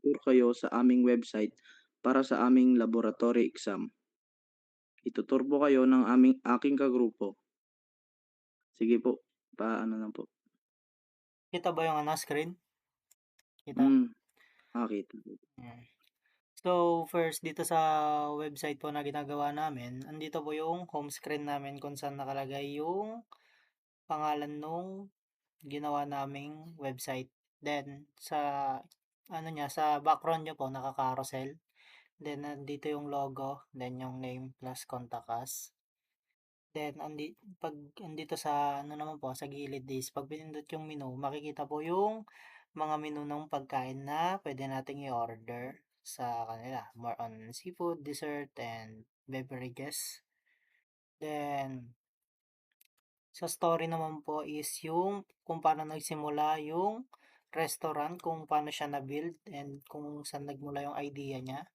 itutur kayo sa aming website para sa aming laboratory exam. Itutur po kayo ng aking kagrupo. Sige po, paano lang po. Kita ba yung screen? Kita? Hmm, nakita ko. Mm. So, first dito sa website po na ginagawa namin, andito po yung home screen namin kung saan nakalagay yung pangalan nung ginawa naming website. Then, sa ano niya, sa background niya po naka-carousel. Then, nandito yung logo, then yung name plus contact us. Then, pag andito sa ano naman po, sa gilid is pag pinindot yung menu, makikita po yung mga menu ng pagkain na pwede nating i-order sa kanila. More on seafood, dessert, and beverages. Then, sa story naman po is yung kung paano nagsimula yung restaurant, kung paano siya na-build, and kung saan nagmula yung idea niya.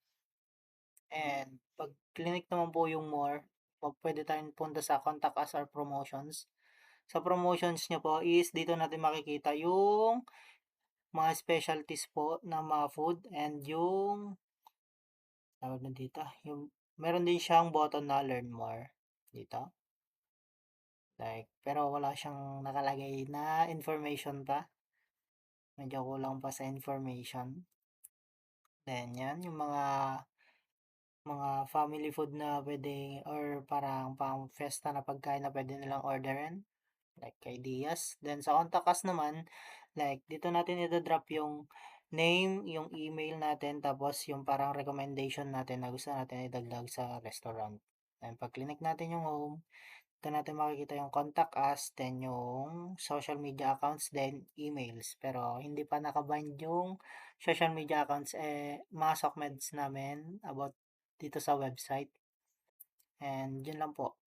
And pag clinic naman po yung more, pwede tayong punta sa contact us or promotions. Sa promotions niya po is dito natin makikita yung mga specialties po na mga food and yung tawag na dito, yung meron din siyang button na learn more dito. Like, pero wala siyang nakalagay na information pa. Medyo kulang pa sa information. Then yan, yung mga family food na pwede or parang pang fiesta na pagkain na pwede nilang orderin. Like ideas. Then sa contact us naman, like dito natin ito-drop yung name, yung email natin, tapos yung parang recommendation natin na gusto natin idagdag sa restaurant. And pag clinic natin yung home, dito natin makikita yung contact us, then yung social media accounts, then emails. Pero hindi pa nakabind yung social media accounts, mga SOCMEDs namin about dito sa website. And yun lang po.